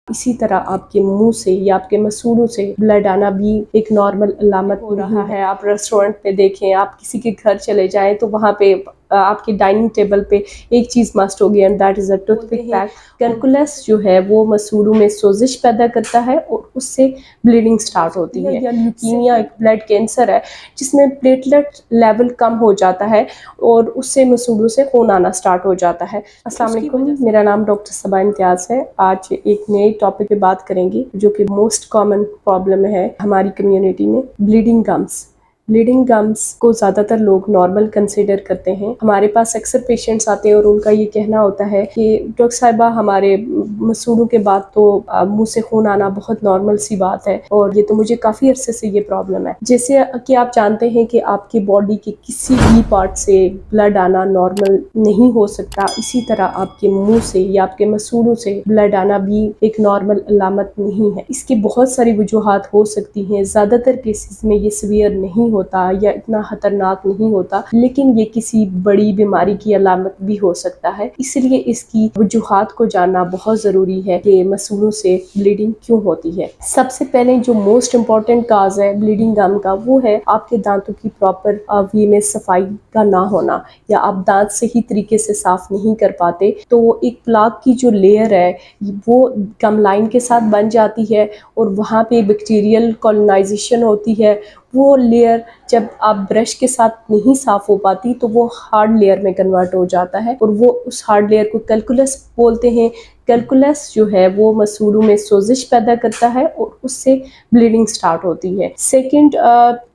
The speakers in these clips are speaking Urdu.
اسی طرح آپ کے منہ سے یا آپ کے مسوڑوں سے بلڈ آنا بھی ایک نارمل علامت ہو رہا ہے۔ آپ ریسٹورنٹ پہ دیکھیں، آپ کسی کے گھر چلے جائیں تو وہاں پہ آپ کی ڈائننگ ٹیبل پہ ایک چیز مسٹ ہوگی and that is a toothpick pack. Calculus جو ہے وہ مسوڑوں میں سوزش پیدا کرتا ہے اور اس سے بلیڈنگ سٹارٹ ہوتی ہے۔ یا لیوکیمیا ایک بلڈ کینسر ہے جس میں پلیٹلیٹ لیول کم ہو جاتا ہے اور اس سے مسوڑوں سے خون آنا سٹارٹ ہو جاتا ہے۔ السلام علیکم، میرا نام ڈاکٹر صبا امتیاز ہے۔ آج ایک نئے ٹاپک پہ بات کریں گی جو کہ موسٹ کامن پرابلم ہے ہماری کمیونٹی میں، بلیڈنگ گمز۔ بلیڈنگ گمز کو زیادہ تر لوگ نارمل کنسیڈر کرتے ہیں۔ ہمارے پاس اکثر پیشنٹس آتے ہیں اور ان کا یہ کہنا ہوتا ہے کہ ڈاکٹر صاحبہ ہمارے مسوڑوں کے بعد تو منہ سے خون آنا بہت نارمل سی بات ہے اور یہ تو مجھے کافی عرصے سے یہ پرابلم ہے۔ جیسے کہ آپ جانتے ہیں کہ آپ کی باڈی کے کسی بھی پارٹ سے بلڈ آنا نارمل نہیں ہو سکتا، اسی طرح آپ کے منہ سے یا آپ کے مسوڑوں سے بلڈ آنا بھی ایک نارمل علامت نہیں ہے۔ اس کی بہت ساری وجوہات ہو سکتی ہیں۔ زیادہ تر کیسز میں یہ سیویئر نہیں ہوتا یا اتنا خطرناک نہیں ہوتا، لیکن یہ کسی بڑی بیماری کی علامت بھی ہو سکتا ہے۔ اس لیے اس کی وجوہات کو جاننا بہت ضروری ہے کہ مسوڑوں سے بلیڈنگ کیوں ہوتی ہے۔ سب سے پہلے جو موسٹ امپورٹنٹ کاز ہے بلیڈنگ گم کا، وہ ہے آپ کے دانتوں کی پراپر وے میں صفائی کا نہ ہونا، یا آپ دانت صحیح طریقے سے صاف نہیں کر پاتے تو وہ ایک پلاک کی جو لیئر ہے وہ گم لائن کے ساتھ بن جاتی ہے اور وہاں پہ بیکٹیریل کولونائزیشن ہوتی ہے۔ وہ لیئر جب آپ برش کے ساتھ نہیں صاف ہو پاتی تو وہ ہارڈ لیئر میں کنورٹ ہو جاتا ہے اور وہ اس ہارڈ لیئر کو کیلکولس بولتے ہیں۔ کیلکولس جو ہے وہ مسوڑوں میں سوزش پیدا کرتا ہے اور اس سے بلیڈنگ سٹارٹ ہوتی ہے۔ سیکنڈ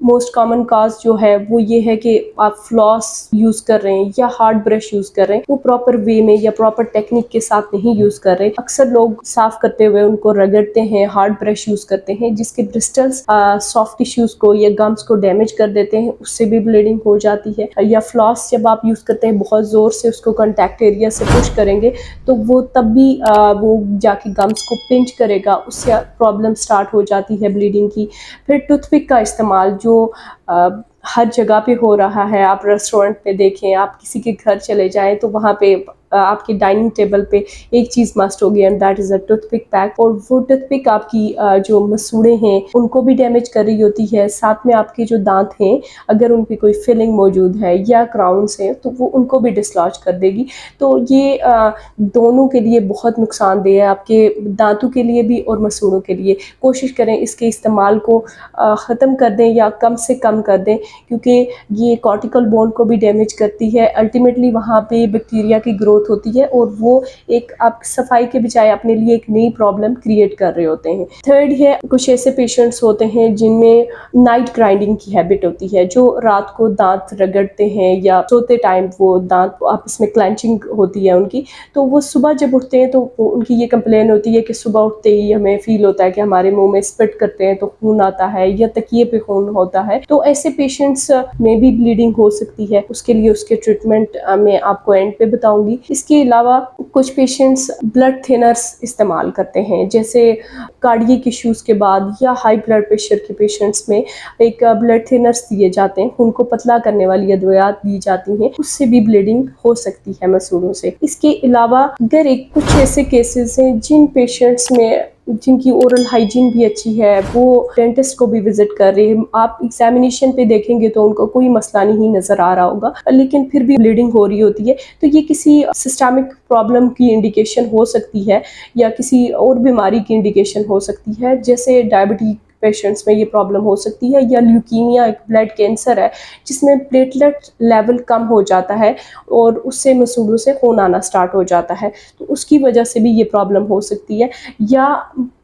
موسٹ کامن کاز جو ہے وہ یہ ہے کہ آپ فلاس یوز کر رہے ہیں یا ہارڈ برش یوز کر رہے ہیں، وہ پراپر وے میں یا پراپر ٹیکنیک کے ساتھ نہیں یوز کر رہے۔ اکثر لوگ صاف کرتے ہوئے ان کو رگڑتے ہیں، ہارڈ برش یوز کرتے ہیں جس کے برسٹلز سافٹ ٹیشوز کو یا گمز کو ڈیمیج کر دیتے ہیں، اس سے بھی بلیڈنگ ہو جاتی ہے۔ یا فلاس جب آپ یوز کرتے ہیں بہت زور سے اس کو کنٹیکٹ ایریا سے پش کریں گے تو وہ تب بھی وہ جا کے گمز کو پنچ کرے گا، اس سے پرابلم سٹارٹ ہو جاتی ہے بلیڈنگ کی۔ پھر ٹوتھ پک کا استعمال جو ہر جگہ پہ ہو رہا ہے، آپ ریسٹورنٹ پہ دیکھیں، آپ کسی کے گھر چلے جائیں تو وہاں پہ آپ کی ڈائننگ ٹیبل پہ ایک چیز مسٹ ہوگی and that is a toothpick pack. اور وہ ٹوتھ پک آپ کی جو مسوڑے ہیں ان کو بھی ڈیمیج کر رہی ہوتی ہے، ساتھ میں آپ کے جو دانت ہیں اگر ان پہ کوئی فلنگ موجود ہے یا کراؤنس ہیں تو وہ ان کو بھی ڈسلوج کر دے گی۔ تو یہ دونوں کے لیے بہت نقصان دہ ہے، آپ کے دانتوں کے لیے بھی اور مسوڑوں کے لیے۔ کوشش کریں اس کے استعمال کو ختم کر دیں یا کم سے کم کر دیں، کیونکہ یہ کارٹیکل بون کو بھی ڈیمیج کرتی ہے۔ الٹیمیٹلی وہاں پہ بیکٹیریا کی گروتھ ہوتی ہے اور وہ ایک آپ صفائی کے بجائے اپنے لیے ایک نئی پرابلم کریٹ کر رہے ہوتے ہیں۔ تھرڈ ہے، کچھ ایسے پیشنٹس ہوتے ہیں جن میں نائٹ گرائنڈنگ کی ہیبٹ ہوتی ہے، جو رات کو دانت رگڑتے ہیں یا سوتے ٹائم وہ دانت آپس میں کلینچنگ ہوتی ہے ان کی، تو وہ صبح جب اٹھتے ہیں تو ان کی یہ کمپلین ہوتی ہے کہ صبح اٹھتے ہی ہمیں فیل ہوتا ہے کہ ہمارے منہ میں اسپٹ کرتے ہیں تو خون آتا ہے یا تکیے پہ خون ہوتا ہے۔ تو ایسے پیشنٹس میں بھی بلیڈنگ ہو سکتی ہے، اس کے لیے اس کے ٹریٹمنٹ میں آپ کو اینڈ پہ بتاؤں گی۔ اس کے علاوہ کچھ پیشنٹس بلڈ تھنرز استعمال کرتے ہیں، جیسے کارڈیک ایشوز کے بعد یا ہائی بلڈ پریشر کے پیشنٹس میں ایک بلڈ تھنرز دیے جاتے ہیں، ان کو پتلا کرنے والی ادویات دی جاتی ہیں، اس سے بھی بلیڈنگ ہو سکتی ہے مسوڑوں سے۔ اس کے علاوہ اگر کچھ ایسے کیسز ہیں جن پیشنٹس میں جن کی اورل ہائیجین بھی اچھی ہے، وہ ڈینٹسٹ کو بھی وزٹ کر رہے ہیں، آپ ایگزامینیشن پہ دیکھیں گے تو ان کو کوئی مسئلہ نہیں نظر آ رہا ہوگا، لیکن پھر بھی بلیڈنگ ہو رہی ہوتی ہے، تو یہ کسی سسٹمک پرابلم کی انڈیکیشن ہو سکتی ہے یا کسی اور بیماری کی انڈیکیشن ہو سکتی ہے، جیسے ڈائبٹی پیشنٹس میں یہ پرابلم ہو سکتی ہے، یا لیوکیمیا ایک بلڈ کینسر ہے جس میں پلیٹلیٹ لیول کم ہو جاتا ہے اور اس سے مسوڑوں سے خون آنا سٹارٹ ہو جاتا ہے، تو اس کی وجہ سے بھی یہ پرابلم ہو سکتی ہے۔ یا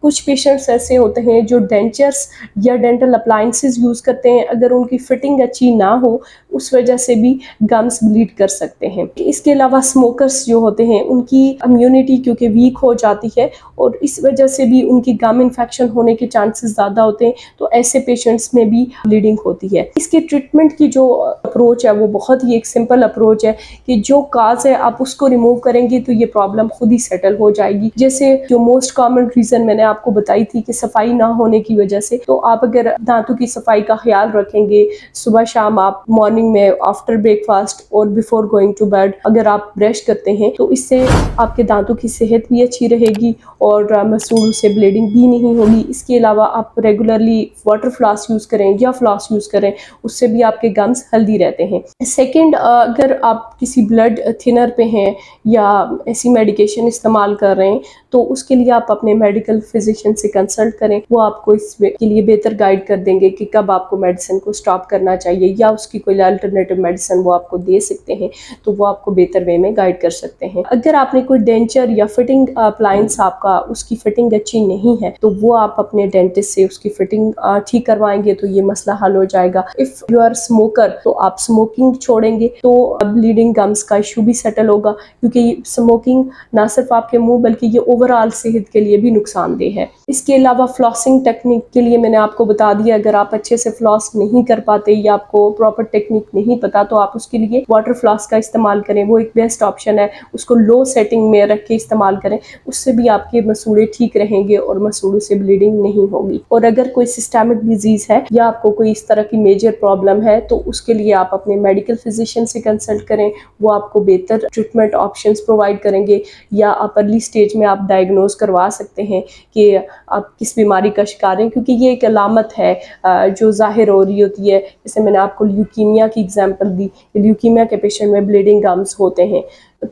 کچھ پیشنٹس ایسے ہوتے ہیں جو ڈینچرز یا ڈینٹل اپلائنسز یوز کرتے ہیں، اگر ان کی فٹنگ اچھی نہ ہو اس وجہ سے بھی گمز بلیڈ کر سکتے ہیں۔ اس کے علاوہ اسموکرز جو ہوتے ہیں ان کی امیونٹی کیونکہ ویک ہو جاتی ہے اور اس وجہ سے بھی ان کی گم انفیکشن ہونے کے چانسز زیادہ ہوتے ہیں، تو ایسے پیشنٹس میں بھی بلیڈنگ ہوتی ہے۔ اس کے ٹریٹمنٹ کی جو اپروچ ہے وہ بہت ہی ایک سمپل اپروچ ہے کہ جو کاز ہے آپ اس کو ریموو کریں گی تو یہ پرابلم خود ہی سیٹل ہو جائے گی۔ جیسے جو موسٹ کامن ریزن میں نے آپ کو بتائی تھی کہ صفائی نہ ہونے کی وجہ سے، تو آپ اگر دانتوں کی صفائی کا خیال رکھیں گے، صبح شام آپ مارننگ میں آفٹر بریک فاسٹ اور بیفور گوئنگ ٹو بیڈ اگر آپ برش کرتے ہیں تو اس سے آپ کے دانتوں کی صحت بھی اچھی رہے گی اور مسوڑوں سے بلیڈنگ بھی نہیں ہوگی۔ اس کے علاوہ آپ ریگولرلی واٹر فلاس یوز کریں یا فلاس یوز کریں، اس سے بھی آپ کے گمز ہیلدی رہتے ہیں۔ سیکنڈ، اگر آپ کسی بلڈ تھنر پہ ہیں یا ایسی میڈیکیشن استعمال کر رہے ہیں تو اس کے لیے آپ اپنے میڈیکل فزیشین سے کنسلٹ کریں، وہ آپ کو اس کے لیے بہتر گائیڈ کر دیں گے کہ کب آپ کو میڈیسن کو سٹاپ کرنا چاہیے یا اس کی کوئی الٹرنیٹو میڈیسن وہ آپ کو دے سکتے ہیں، تو وہ آپ کو بہتر وے میں گائیڈ کر سکتے ہیں۔ اگر آپ نے کوئی ڈینچر یا فٹنگ اپلائنس آپ کا اس کی فٹنگ اچھی نہیں ہے تو وہ آپ اپنے ڈینٹسٹ سے اس کی فٹنگ ٹھیک کروائیں گے تو یہ مسئلہ حل ہو جائے گا۔ اف یو آر اسموکر تو آپ اسموکنگ چھوڑیں گے تو بلیڈنگ گمز کا ایشو بھی سیٹل ہوگا، کیونکہ اسموکنگ نہ صرف آپ کے منہ بلکہ یہ اوور آل صحت کے لیے بھی نقصان دہ ہے۔ اس کے علاوہ فلاسنگ ٹیکنیک کے لیے میں نے آپ کو بتا دیا، اگر آپ اچھے سے فلاس نہیں کر پاتے یا آپ کو پراپر ٹیکنیک نہیں پتا تو آپ اس کے لیے واٹر فلاس کا استعمال کریں، وہ ایک بیسٹ آپشن ہے۔ اس کو لو سیٹنگ میں رکھ کے استعمال کریں، اس سے بھی آپ کے مسوڑے ٹھیک رہیں گے اور مسوڑوں سے بلیڈنگ نہیں ہوگی۔ اور اگر کوئی سسٹمک ڈیزیز ہے یا آپ کو کوئی اس طرح کی میجر پرابلم ہے تو اس کے لیے آپ اپنے میڈیکل فزیشین سے کنسلٹ کریں، وہ آپ کو بہتر ٹریٹمنٹ آپشنز پرووائڈ کریں گے، یا آپ ارلی سٹیج میں آپ ڈائگنوز کروا سکتے ہیں کہ آپ کس بیماری کا شکار ہیں، کیونکہ یہ ایک علامت ہے جو ظاہر ہو رہی ہوتی ہے۔ جیسے میں نے آپ کو لیوکیمیا کی اگزامپل دی، لیوکیمیا کے پیشنٹ میں بلیڈنگ گمز ہوتے ہیں،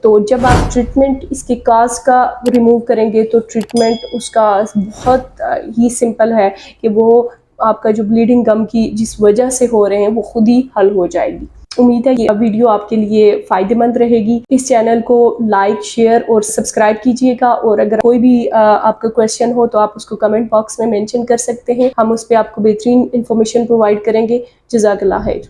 تو جب آپ ٹریٹمنٹ اس کے کاز کا ریموو کریں گے تو ٹریٹمنٹ اس کا بہت ہی سمپل ہے کہ وہ آپ کا جو بلیڈنگ گم کی جس وجہ سے ہو رہے ہیں وہ خود ہی حل ہو جائے گی۔ امید ہے یہ ویڈیو آپ کے لیے فائدہ مند رہے گی۔ اس چینل کو لائک، شیئر اور سبسکرائب کیجیے گا، اور اگر کوئی بھی آپ کا کویشچن ہو تو آپ اس کو کمنٹ باکس میں مینشن کر سکتے ہیں، ہم اس پہ آپ کو بہترین انفارمیشن پرووائڈ کریں گے۔ جزاک اللہ خیر۔